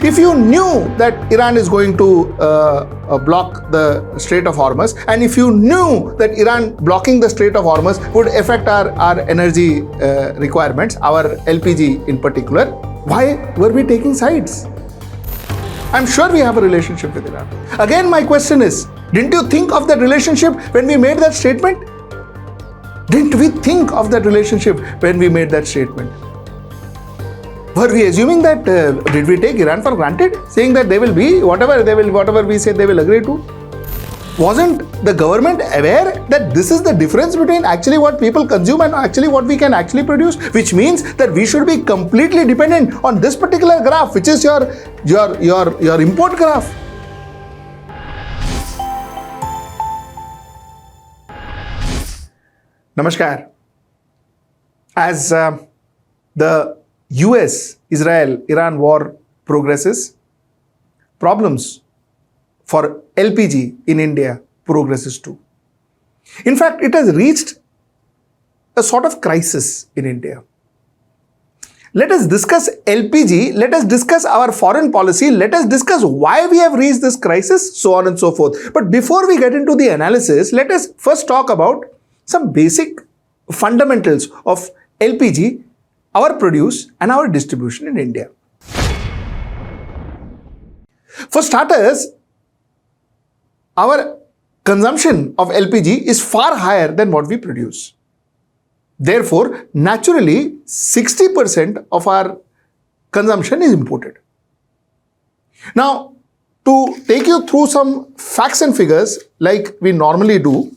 If you knew that Iran is going to block the Strait of Hormuz, and if you knew that Iran blocking the Strait of Hormuz would affect our energy requirements, our LPG in particular, why were we taking sides? I'm sure we have a relationship with Iran. Again, my question is, didn't you think of that relationship when we made that statement? Didn't we think of that relationship when we made that statement? Were we assuming that, did we take Iran for granted? Saying that they will be, whatever we say they will agree to? Wasn't the government aware that this is the difference between actually what people consume and actually what we can actually produce? Which means that we should be completely dependent on this particular graph, which is your import graph. Namaskar. As the US-Israel-Iran war progresses, problems for LPG in India progresses too. In fact, it has reached a sort of crisis in India. Let us discuss LPG, let us discuss our foreign policy, let us discuss why we have reached this crisis, so on and so forth. But before we get into the analysis, let us first talk about some basic fundamentals of LPG, our produce and our distribution in India. For starters, our consumption of LPG is far higher than what we produce. Therefore, naturally, 60% of our consumption is imported. Now, to take you through some facts and figures like we normally do,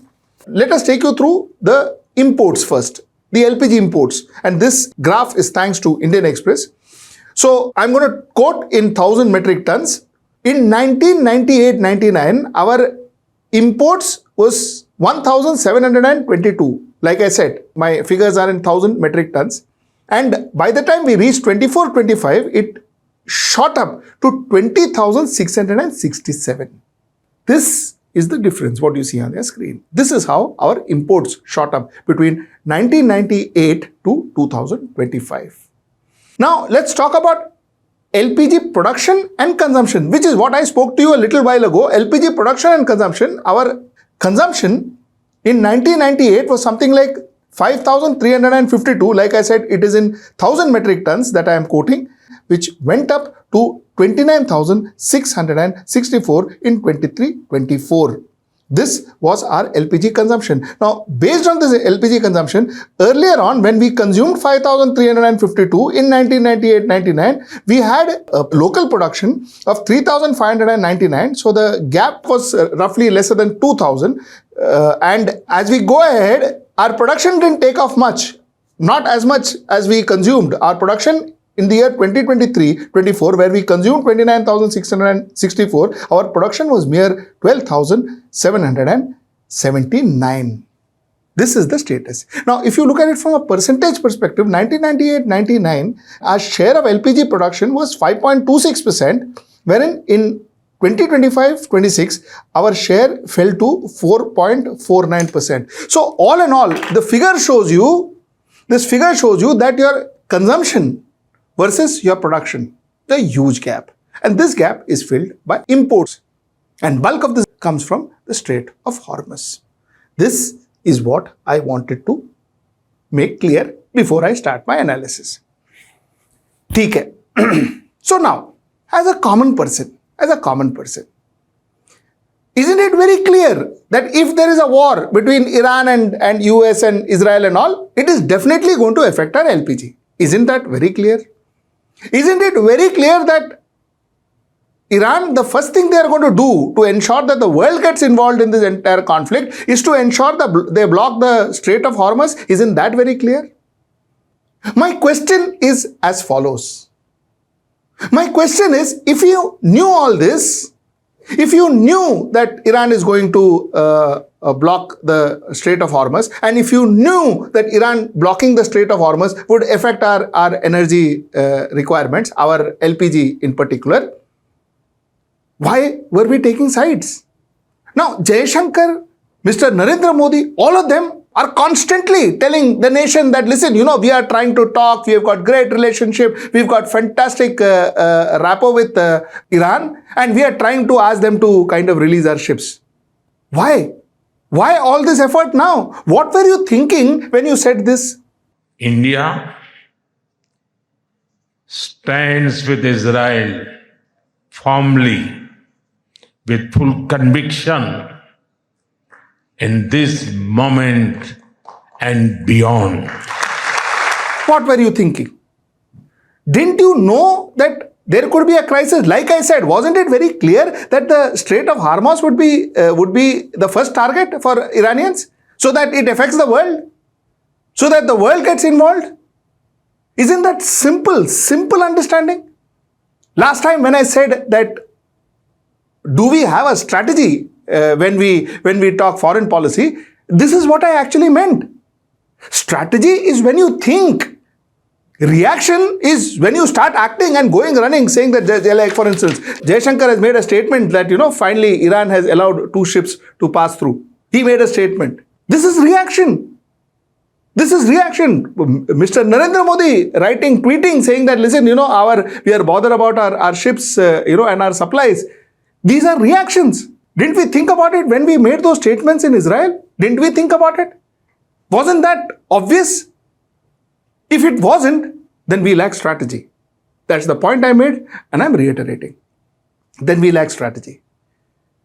let us take you through the imports first, the LPG imports. And this graph is thanks to Indian Express. So, I'm going to quote in 1000 metric tons. In 1998-99, our imports was 1,722. Like I said, my figures are in 1000 metric tons. And by the time we reached 24-25, it shot up to 20,667. This is the difference, what you see on your screen. This is how our imports shot up between 1998 to 2025. Now, let's talk about LPG production and consumption, which is what I spoke to you a little while ago. LPG production and consumption. Our consumption in 1998 was something like 5,352. Like I said, it is in 1000 metric tons that I am quoting, which went up to 29,664 in 23-24. This was our LPG consumption. Now, based on this LPG consumption, earlier on when we consumed 5,352 in 1998-99, we had a local production of 3,599. So the gap was roughly lesser than 2,000. And as we go ahead, our production didn't take off much, not as much as we consumed. Our production in the year 2023-24, where we consumed 29,664, our production was mere 12,779. This is the status. Now, if you look at it from a percentage perspective, 1998-99, our share of LPG production was 5.26%, wherein in 2025-26, our share fell to 4.49%. So, all in all, this figure shows you that your consumption versus your production, the huge gap. And this gap is filled by imports. And bulk of this comes from the Strait of Hormuz. This is what I wanted to make clear before I start my analysis. ठीक है. So now, as a common person, isn't it very clear that if there is a war between Iran and US and Israel and all, it is definitely going to affect our LPG? Isn't that very clear? Isn't it very clear that Iran, the first thing they are going to do to ensure that the world gets involved in this entire conflict is to ensure that they block the Strait of Hormuz? Isn't that very clear? My question is as follows. My question is, if you knew all this, if you knew that Iran is going to block the Strait of Hormuz, and if you knew that Iran blocking the Strait of Hormuz would affect our energy requirements, our LPG in particular, why were we taking sides? Now, Jaishankar, Mr. Narendra Modi, all of them are constantly telling the nation that, listen, we are trying to talk, we have got great relationship, we've got fantastic rapport with Iran, and we are trying to ask them to kind of release our ships. Why? Why all this effort now? What were you thinking when you said this? India stands with Israel firmly, with full conviction in this moment and beyond. What were you thinking? Didn't you know that there could be a crisis? Like I said, wasn't it very clear that the Strait of Hormuz would be the first target for Iranians, so that it affects the world, so that the world gets involved? Isn't that simple understanding? Last time when I said that, do we have a strategy when we talk foreign policy, this is what I actually meant. Strategy is when you think. Reaction is when you start acting and running, saying that, like for instance, Jaishankar has made a statement that, finally Iran has allowed 2 ships to pass through. He made a statement. This is reaction. This is reaction. Mr. Narendra Modi tweeting, saying that, listen, we are bothered about our ships, and our supplies. These are reactions. Didn't we think about it when we made those statements in Israel? Didn't we think about it? Wasn't that obvious? If it wasn't, then we lack strategy. That's the point I made, and I'm reiterating. Then we lack strategy.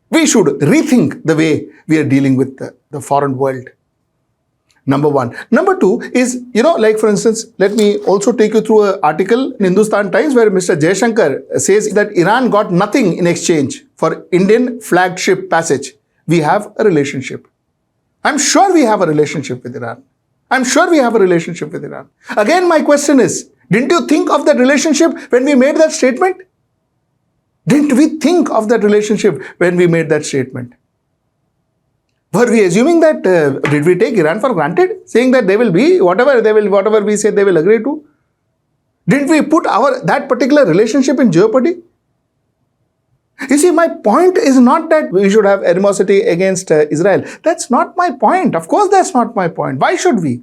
We should rethink the way we are dealing with the foreign world. Number one. Number two is, like for instance, let me also take you through an article in Hindustan Times where Mr. Jaishankar says that Iran got nothing in exchange for Indian flagship passage. We have a relationship. I'm sure we have a relationship with Iran. I'm sure we have a relationship with Iran. Again, my question is, didn't you think of that relationship when we made that statement? Didn't we think of that relationship when we made that statement? Were we assuming that, did we take Iran for granted? Saying that they will be, whatever we say they will agree to? Didn't we put that particular relationship in jeopardy? You see, my point is not that we should have animosity against Israel. That's not my point. Of course, that's not my point. Why should we?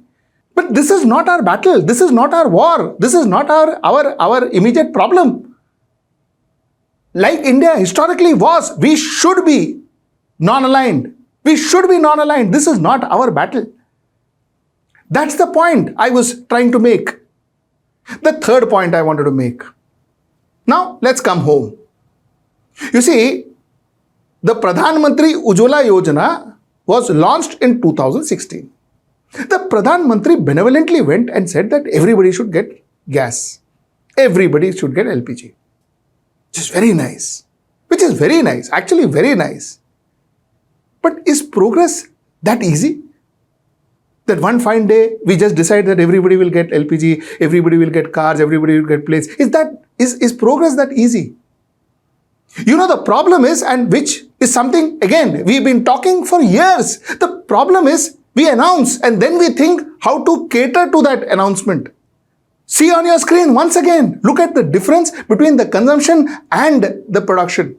But this is not our battle. This is not our war. This is not our immediate problem. Like India historically was, we should be non-aligned. We should be non-aligned. This is not our battle. That's the point I was trying to make. The third point I wanted to make. Now, let's come home. You see, the Pradhan Mantri Ujjwala Yojana was launched in 2016. The Pradhan Mantri benevolently went and said that everybody should get gas. Everybody should get LPG. Which is very nice. Actually very nice. But is progress that easy? That one fine day, we just decide that everybody will get LPG, everybody will get cars, everybody will get planes. Is progress that easy? The problem is, and which is something, again, we've been talking for years. The problem is, we announce and then we think how to cater to that announcement. See on your screen once again, look at the difference between the consumption and the production.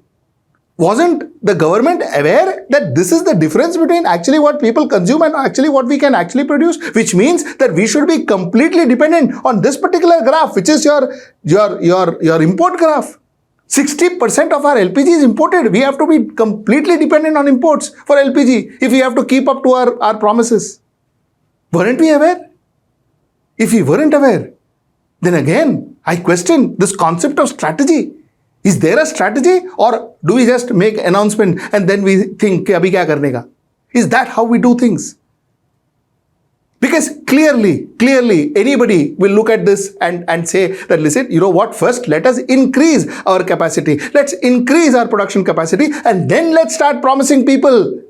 Wasn't the government aware that this is the difference between actually what people consume and actually what we can actually produce? Which means that we should be completely dependent on this particular graph, which is your import graph. 60% of our LPG is imported. We have to be completely dependent on imports for LPG if we have to keep up to our promises. Weren't we aware? If we weren't aware, then again, I question this concept of strategy. Is there a strategy, or do we just make announcement and then we think, abhi kya karne ka? Is that how we do things? Because clearly, anybody will look at this and say that, listen, you know what, first let us increase our capacity. Let's increase our production capacity and then let's start promising people.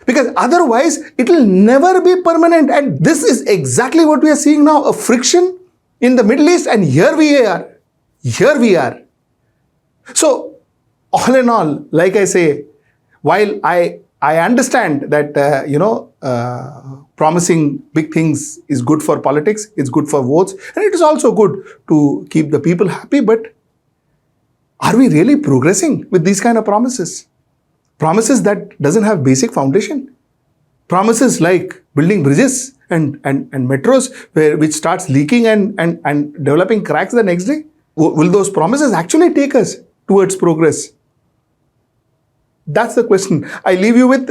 Because otherwise, it will never be permanent. And this is exactly what we are seeing now, a friction in the Middle East, and here we are. So, all in all, like I say, while I understand that, promising big things is good for politics, it's good for votes, and it is also good to keep the people happy, but are we really progressing with these kind of promises? Promises that doesn't have basic foundation? promises like building bridges and metros which starts leaking and developing cracks the next day? Will those promises actually take us towards progress? That's the question. I leave you with,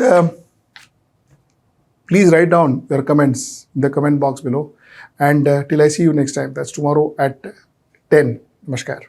please write down your comments in the comment box below. And till I see you next time, that's tomorrow at 10. Namaskar.